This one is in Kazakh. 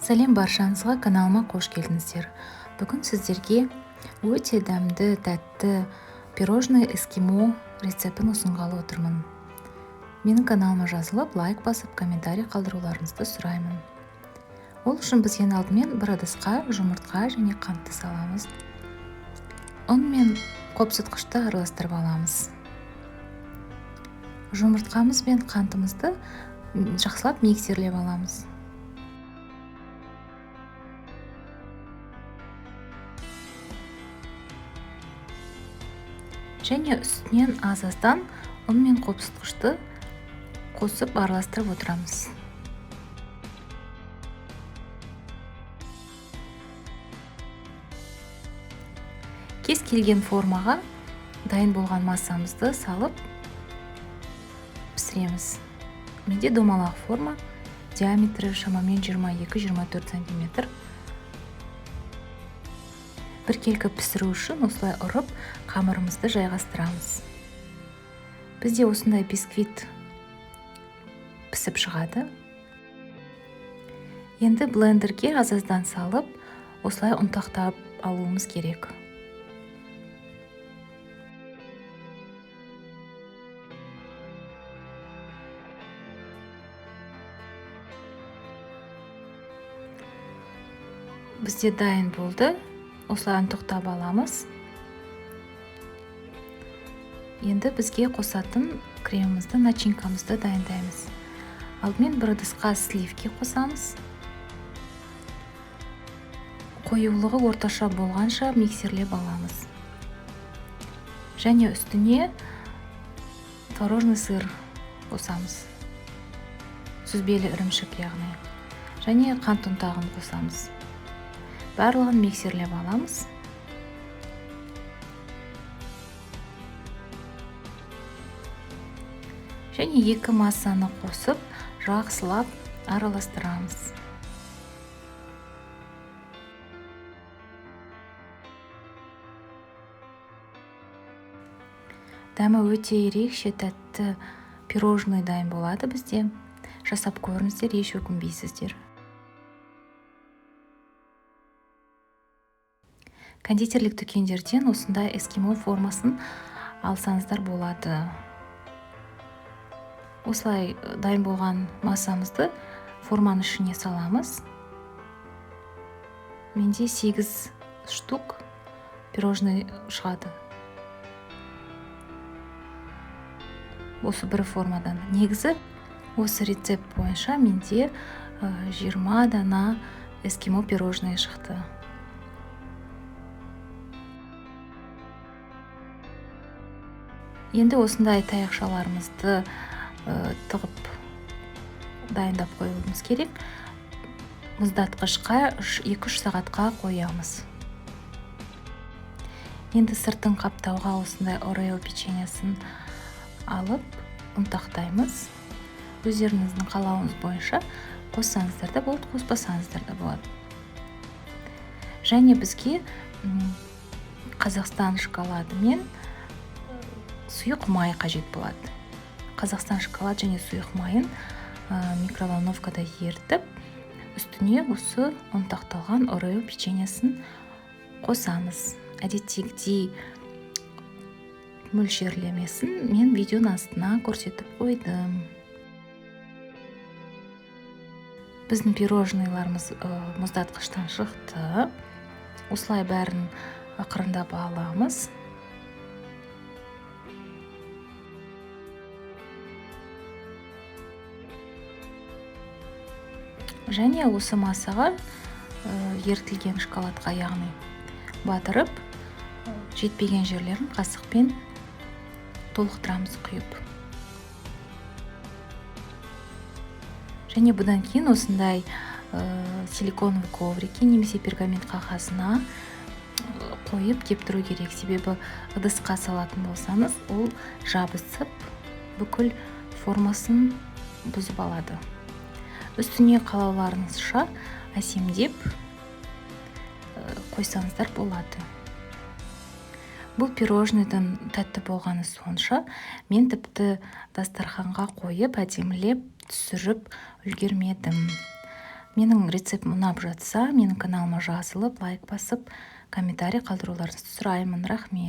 Сәлем баршаңызға, каналыма қош келдіңіздер. Бүгін сіздерге өте дәмді, тәтті пирожное эскимо рецептін ұсынғалы отырмын. Менің каналыма жазылып, лайк басып, комментарий қалдыруларыңызды сұраймын. Ол үшін біз ең алдымен бір ыдысқа жұмыртқа және қантты саламыз. Ұн мен қопсытқышты араластырып аламыз. Жұмыртқамыз бен қантымызды жақсылап миксерлеп аламыз. Және үстінен аз-аздан ұн мен қопсытқышты қосып араластырып отырамыз. Кез келген формаға дайын болған массамызды салып пісіреміз. Менде домалақ форма, диаметрі шамамен 22-24 см. Біркелкі пісіру үшін осылай ұрып, қамырымызды жайғастырамыз. Бізде осындай бисквит пісіп шығады. Енді блендерге аз-аздан салып, осылай ұнтақтап алуымыз керек. Бізде дайын болды. Осылай ұнтақтап аламыз. Енді бізге қосатын кремімізді, начинкамызды дайындаймыз. Алдымен бір ыдысқа сливки қосамыз. Қоюлығы орташа болғанша миксерлеп аламыз. Және үстіне творожный сыр қосамыз. Сүзбелі ірімшік яғни. Және қант ұнтағын қосамыз. Барлығын миксерлеп аламыз. Және екі массаны қосып, жақсылап араластырамыз. Дәмі өте ерекше, тәтті пирожный дайын болады бізде. Жасап көріңіздер, еш өкінбейсіздер. Кондитерлік дүкендерден осындай эскимо формасын алсаңыздар болады. Осылай дайын болған массамызды форманың ішіне саламыз. Менде 8 штук пирожный шығады. Осы бір формадан. Негізі осы рецепт бойынша менде 20 дана эскимо пирожный шықты. Енді осындай таяқшаларымызды тығып дайындап қоюымыз керек. Мұздатқышқа 2-3 сағатқа қоямыз. Енді сыртын қаптауға осындай орео печеньесін алып ұнтақтаймыз. Өздеріңіздің қалауыңыз бойынша қоссаңыздар да болады, қоспасаңыздар да болады. Және бізге Қазақстан шоколады мен сұйық май қажет болады. Қазақстан шоколад және сұйық майын микроволновкада ерітіп, үстіне осы ұнтақталған орео печеньесін қосамыз. Әдеттегідей мөлшерлемесін мен видеоның астына көрсетіп қойдым. Біздің пирожныйларымыз мұздатқыштан шықты. Осылай бәрін ақырындап аламыз. Және осы массаға ерітілген шоколадқа яғни батырып, жетпеген жерлерін қасықпен толықтырамыз құйып. Және бұдан кейін осындай силиконовый коврикке немесе пергамент қағазына қойып кептіру керек. Себебі ыдысқа салатын болсаңыз, ол жабысып, бүкіл формасын бұзып алады. Үстіне қалауларыңызша әсемдеп қойсаңыздар болады. Бұл пирожныйдың тәтті болғаны сонша, мен тіпті дастарханға қойып, әдемілеп түсіріп үлгермедім. менің рецептім ұнап жатса менің каналыма жазылып лайк басып комментарий қалдыруларыңызды сұраймын. Рахмет.